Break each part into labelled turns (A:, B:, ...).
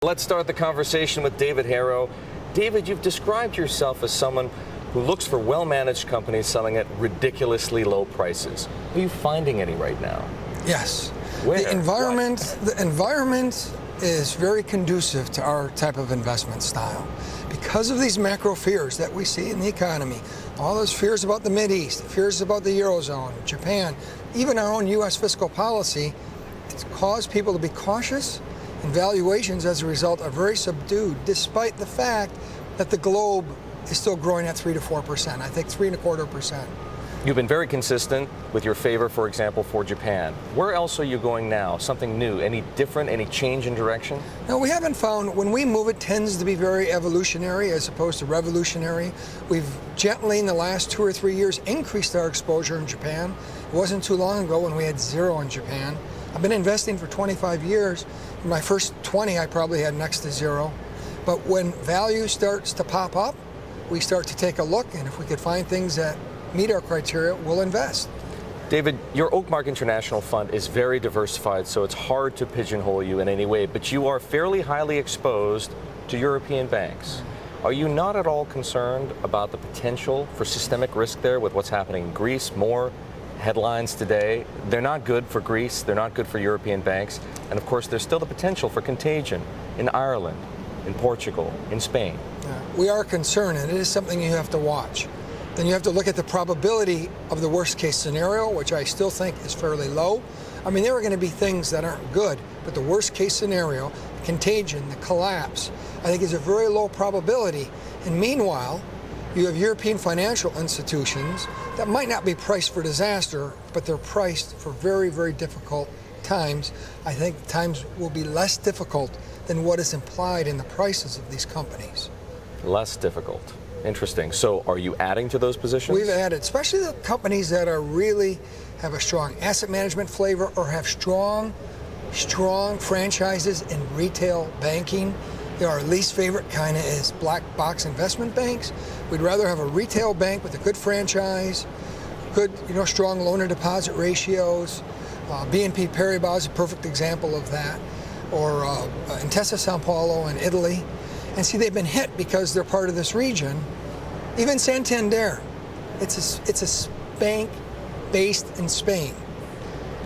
A: Let's start the conversation with David Herro. David, you've described yourself as someone who looks for well-managed companies selling at ridiculously low prices. Are you finding any right now?
B: Yes.
A: Where?
B: The environment is very conducive to our type of investment style. Because of these macro fears that we see in the economy, all those fears about the Mideast, fears about the Eurozone, Japan, even our own U.S. fiscal policy, it's caused people to be cautious, and valuations as a result are very subdued, despite the fact that the globe is still growing at 3 to 4%. I think 3.25%.
A: You've been very consistent with your favor, for example, for Japan. Where else are you going now? Something new? Any different? Any change in direction?
B: No, we haven't found. When we move, it tends to be very evolutionary as opposed to revolutionary. We've gently, in the last 2 or 3 years, increased our exposure in Japan. It wasn't too long ago when we had zero in Japan. I've been investing for 25 years. In my first 20, I probably had next to zero. But when value starts to pop up, we start to take a look, and if we could find things that meet our criteria, we'll invest.
A: David, your Oakmark International Fund is very diversified, so it's hard to pigeonhole you in any way, but you are fairly highly exposed to European banks. Are you not at all concerned about the potential for systemic risk there with what's happening in Greece? More headlines today. They're not good for Greece, they're not good for European banks, and of course there's still the potential for contagion in Ireland, in Portugal, in Spain.
B: Yeah, we are concerned, and it is something you have to watch. Then you have to look at the probability of the worst case scenario, which I still think is fairly low. I mean, there are going to be things that aren't good, but the worst case scenario, contagion, the collapse, I think is a very low probability. And meanwhile, you have European financial institutions that might not be priced for disaster, but they're priced for very, very difficult times. I think times will be less difficult than what is implied in the prices of these companies.
A: Less difficult. Interesting. So are you adding to those positions?
B: We've added, especially the companies that are really have a strong asset management flavor or have strong franchises in retail banking. Our least favorite kind of is black box investment banks. We'd rather have a retail bank with a good franchise, good, strong loan and deposit ratios. BNP Paribas is a perfect example of that, or Intesa Sanpaolo in Italy. And see, they've been hit because they're part of this region. Even Santander, it's a bank based in Spain.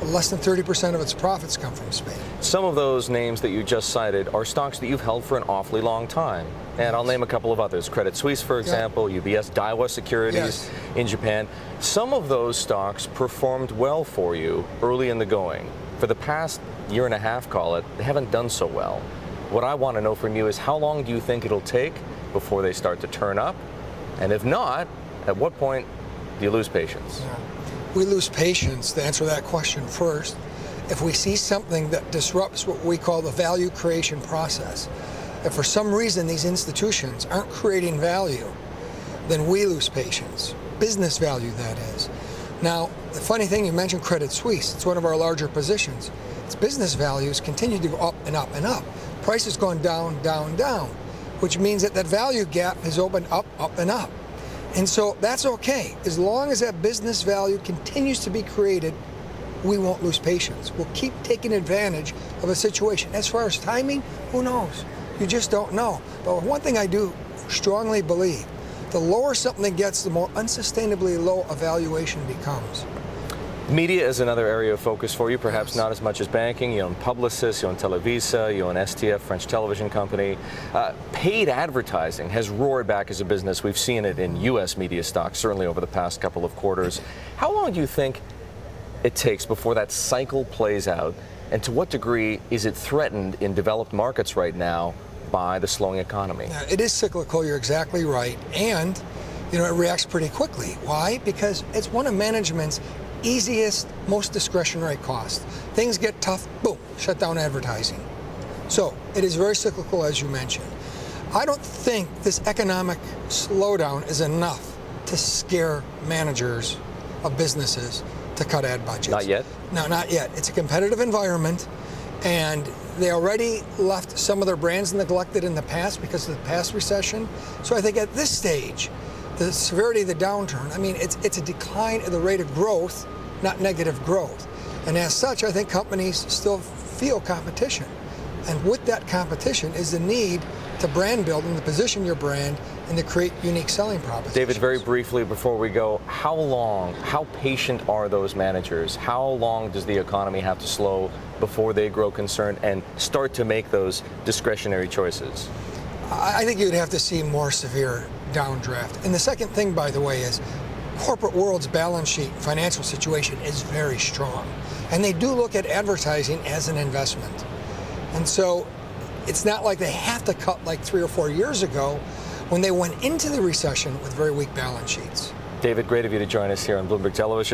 B: Less than 30% of its profits come from Spain.
A: Some of those names that you just cited are stocks that you've held for an awfully long time. And I'll name a couple of others. Credit Suisse, for example, UBS, Daiwa Securities in Japan. Some of those stocks performed well for you early in the going. For the past year and a half, call it, they haven't done so well. What I want to know from you is how long do you think it'll take before they start to turn up? And if not, at what point do you lose patience?
B: Yeah. We lose patience, to answer that question first, if we see something that disrupts what we call the value creation process. If for some reason these institutions aren't creating value, then we lose patience. Business value, that is. Now, the funny thing, you mentioned Credit Suisse. It's one of our larger positions. Its business values continue to go up and up and up. Price has gone down, down, down, which means that value gap has opened up, up, and up. And so that's okay. As long as that business value continues to be created, we won't lose patience. We'll keep taking advantage of a situation. As far as timing, who knows? You just don't know. But one thing I do strongly believe, the lower something gets, the more unsustainably low a valuation becomes.
A: Media is another area of focus for you, perhaps not as much as banking. You own Publicis, you own Televisa, you own STF, French television company. Paid advertising has roared back as a business. We've seen it in U.S. media stocks, certainly over the past couple of quarters. How long do you think it takes before that cycle plays out? And to what degree is it threatened in developed markets right now by the slowing economy?
B: Yeah, it is cyclical, you're exactly right. And, it reacts pretty quickly. Why? Because it's one of management's easiest, most discretionary cost. Things get tough, boom, shut down advertising. So it is very cyclical, as you mentioned. I don't think this economic slowdown is enough to scare managers of businesses to cut ad budgets.
A: Not yet?
B: No, not yet. It's a competitive environment, and they already left some of their brands neglected in the past because of the past recession. So I think at this stage, the severity of the downturn, it's a decline in the rate of growth, not negative growth. And as such, I think companies still feel competition. And with that competition is the need to brand build and to position your brand and to create unique selling propositions.
A: David, very briefly before we go, how patient are those managers? How long does the economy have to slow before they grow concerned and start to make those discretionary choices?
B: I think you'd have to see more severe downdraft. And the second thing, by the way, is corporate world's balance sheet financial situation is very strong. And they do look at advertising as an investment. And so it's not like they have to cut like 3 or 4 years ago when they went into the recession with very weak balance sheets.
A: David, great of you to join us here on Bloomberg Television.